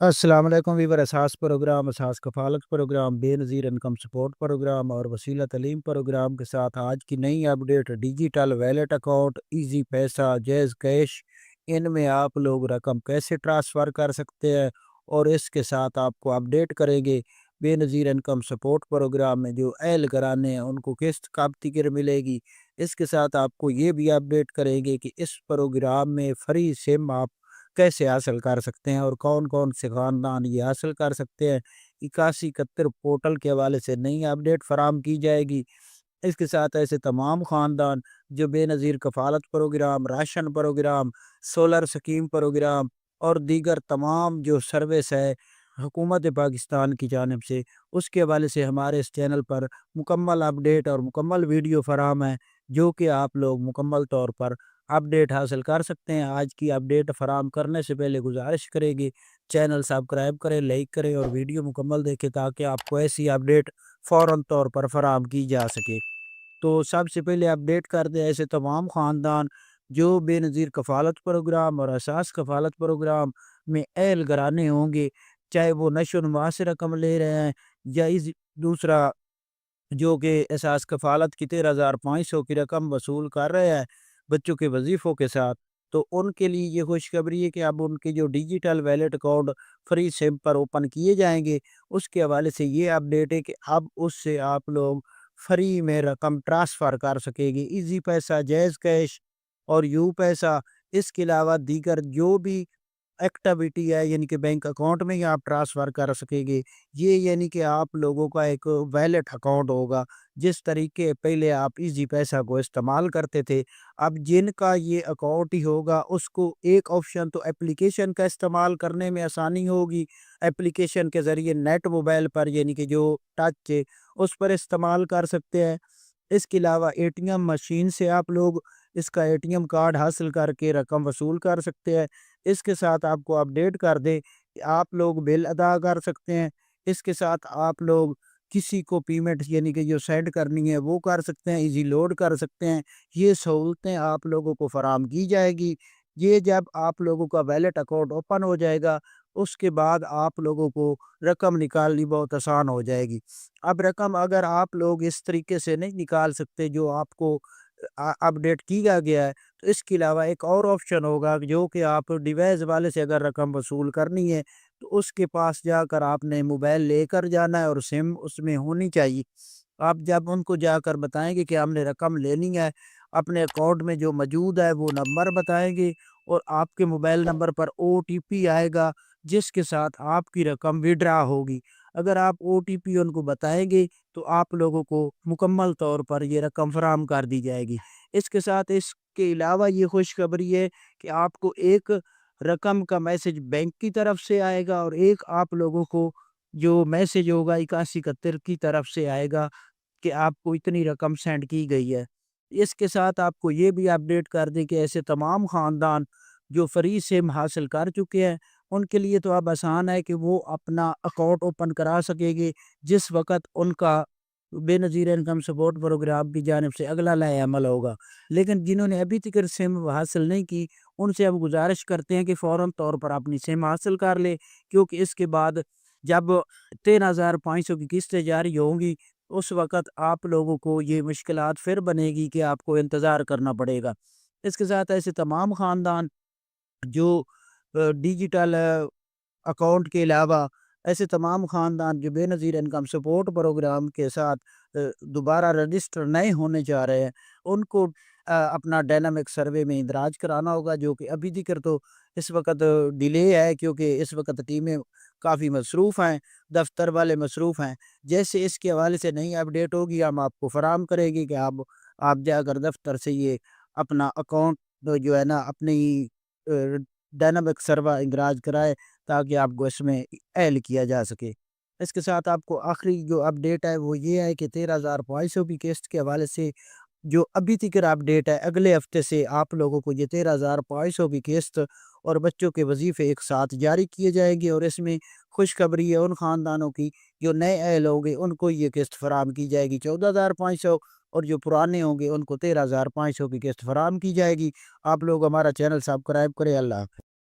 السلام علیکم ویور اساس پروگرام اساس کفالت پروگرام بے نظیر انکم سپورٹ پروگرام اور وسیلہ تعلیم پروگرام کے ساتھ آج کی نئی update digital wallet account easy پیسہ جیز کیش ان میں آپ لوگ رقم کیسے ٹرانسفر کر سکتے ہیں اور اس کے ساتھ آپ کو اپڈیٹ کریں گے بے نظیر انکم سپورٹ پروگرام میں جو اہل گرانے ہیں ان کو قسط کب تک ملے گی۔ اس کے ساتھ آپ کو یہ بھی اپڈیٹ کریں گے کہ اس پروگرام میں فری سم آپ کیسے حاصل کر سکتے ہیں اور کون کون سے خاندان یہ حاصل کر سکتے ہیں۔ 8171 پورٹل کے حوالے سے نئی اپڈیٹ فراہم کی جائے گی۔ اس کے ساتھ ایسے تمام خاندان جو بے نظیر کفالت program, ration program, solar scheme program اور دیگر تمام جو سروس ہے حکومت پاکستان کی جانب سے، اس کے حوالے سے ہمارے اس چینل پر مکمل اپڈیٹ اور مکمل ویڈیو فراہم ہے جو کہ آپ لوگ مکمل طور پر اپڈیٹ حاصل کر سکتے ہیں۔ آج کی اپڈیٹ فراہم کرنے سے پہلے گزارش کرے گی چینل سبسکرائب کریں، لائک کریں اور ویڈیو مکمل دیکھیں تاکہ آپ کو ایسی اپڈیٹ فوراً طور پر فراہم کی جا سکے۔ تو سب سے پہلے اپڈیٹ کر دیں ایسے تمام خاندان جو بے نظیر کفالت پروگرام اور اساس کفالت پروگرام میں اہل گرانے ہوں گے، چاہے وہ نشو و نما سے رقم لے رہے ہیں یا دوسرا جو کہ اساس کفالت کی 13,500 کی رقم وصول کر رہے ہیں بچوں کے وظیفوں کے ساتھ، تو ان کے لیے یہ خوشخبری ہے کہ اب ان کے جو ڈیجیٹل ویلیٹ اکاؤنٹ فری سم پر اوپن کیے جائیں گے۔ اس کے حوالے سے یہ اپڈیٹ ہے کہ اب اس سے آپ لوگ فری میں رقم ٹرانسفر کر سکے گی، ایزی پیسہ، جیز کیش اور یو پیسہ۔ اس کے علاوہ دیگر جو بھی ایکٹیویٹی ہے یعنی کہ بینک اکاؤنٹ میں ہی آپ ٹرانسفر کر سکیں گے۔ یہ یعنی کہ آپ لوگوں کا ایک ویلیٹ اکاؤنٹ ہوگا، جس طریقے پہلے آپ ایزی پیسہ کو استعمال کرتے تھے، اب جن کا یہ اکاؤنٹ ہی ہوگا اس کو ایک آپشن تو اپلیکیشن کا استعمال کرنے میں آسانی ہوگی، اپلیکیشن کے ذریعے نیٹ موبائل پر یعنی کہ جو ٹچ ہے اس پر استعمال کر سکتے ہیں۔ اس کے علاوہ اے ٹی ایم مشین سے آپ لوگ اس کا اے ٹی ایم کارڈ حاصل کر کے رقم وصول کر سکتے ہیں۔ اس کے ساتھ آپ کو اپڈیٹ کر دیں کہ آپ لوگ بل ادا کر سکتے ہیں۔ اس کے ساتھ آپ لوگ کسی کو پیمنٹ یعنی کہ جو سینڈ کرنی ہے وہ کر سکتے ہیں، ایزی لوڈ کر سکتے ہیں۔ یہ سہولتیں آپ لوگوں کو فراہم کی جائے گی۔ یہ جب آپ لوگوں کا ویلیٹ اکاؤنٹ اوپن ہو جائے گا اس کے بعد آپ لوگوں کو رقم نکالنی بہت آسان ہو جائے گی۔ اب رقم اگر آپ لوگ اس طریقے سے نہیں نکال سکتے جو آپ کو اپڈیٹ کیا گیا ہے تو اس کے علاوہ ایک اور آپشن ہوگا جو کہ آپ ڈیوائس والے سے اگر رقم وصول کرنی ہے تو اس کے پاس جا کر آپ نے موبائل لے کر جانا ہے اور سم اس میں ہونی چاہیے۔ آپ جب ان کو جا کر بتائیں گے کہ ہم نے رقم لینی ہے، اپنے اکاؤنٹ میں جو موجود ہے وہ نمبر بتائیں گے اور آپ کے موبائل نمبر پر او ٹی پی آئے گا جس کے ساتھ آپ کی رقم وڈرا ہوگی۔ اگر آپ او ٹی پی ان کو بتائیں گے تو آپ لوگوں کو مکمل طور پر یہ رقم فراہم کر دی جائے گی۔ اس کے ساتھ اس کے علاوہ یہ خوشخبری ہے کہ آپ کو ایک رقم کا میسج بینک کی طرف سے آئے گا اور ایک آپ لوگوں کو جو میسج ہوگا 8171 کی طرف سے آئے گا کہ آپ کو اتنی رقم سینڈ کی گئی ہے۔ اس کے ساتھ آپ کو یہ بھی اپڈیٹ کر دیں کہ ایسے تمام خاندان جو فری سم حاصل کر چکے ہیں ان کے لیے تو اب آسان ہے کہ وہ اپنا اکاؤنٹ اوپن کرا سکے گے جس وقت ان کا بے نظیر انکم سپورٹ پروگرام کی جانب سے اگلا لائحہ عمل ہوگا۔ لیکن جنہوں نے ابھی تک سم حاصل نہیں کی ان سے اب گزارش کرتے ہیں کہ فوراً طور پر اپنی سم حاصل کر لے، کیونکہ اس کے بعد جب 13,500 کی قسطیں جاری ہوں گی اس وقت آپ لوگوں کو یہ مشکلات پھر بنے گی کہ آپ کو انتظار کرنا پڑے گا۔ اس کے ساتھ ایسے تمام خاندان جو ڈیجیٹل اکاؤنٹ کے علاوہ ایسے تمام خاندان جو بے نظیر انکم سپورٹ پروگرام کے ساتھ دوبارہ رجسٹر نئے ہونے جا رہے ہیں ان کو اپنا ڈائنامک سروے میں اندراج کرانا ہوگا، جو کہ ابھی ذکر تو اس وقت ڈیلے ہے کیونکہ اس وقت ٹیمیں کافی مصروف ہیں، دفتر والے مصروف ہیں۔ جیسے اس کے حوالے سے نئی اپڈیٹ ہوگی ہم آپ کو فراہم کرے گی کہ آپ جا کر دفتر سے یہ اپنا اکاؤنٹ جو ہے نا اپنی ڈائنامک سرور اندراج کرائے تاکہ آپ کو اس میں اہل کیا جا سکے۔ اس کے ساتھ آپ کو آخری جو اپڈیٹ ہے وہ یہ ہے کہ 13,500 کی قسط کے حوالے سے جو ابھی تک اپڈیٹ ہے اگلے ہفتے سے آپ لوگوں کو یہ 13,500 کی قسط اور بچوں کے وظیفے ایک ساتھ جاری کیے جائیں گے، اور اس میں خوشخبری ہے ان خاندانوں کی جو نئے اہل ہوں گے ان کو یہ قسط فراہم کی جائے گی 14,500، اور جو پرانے ہوں گے ان کو 13,500 کی قسط فراہم کی جائے گی۔ آپ لوگ ہمارا چینل سبسکرائب کریں۔ اللہ حافظ۔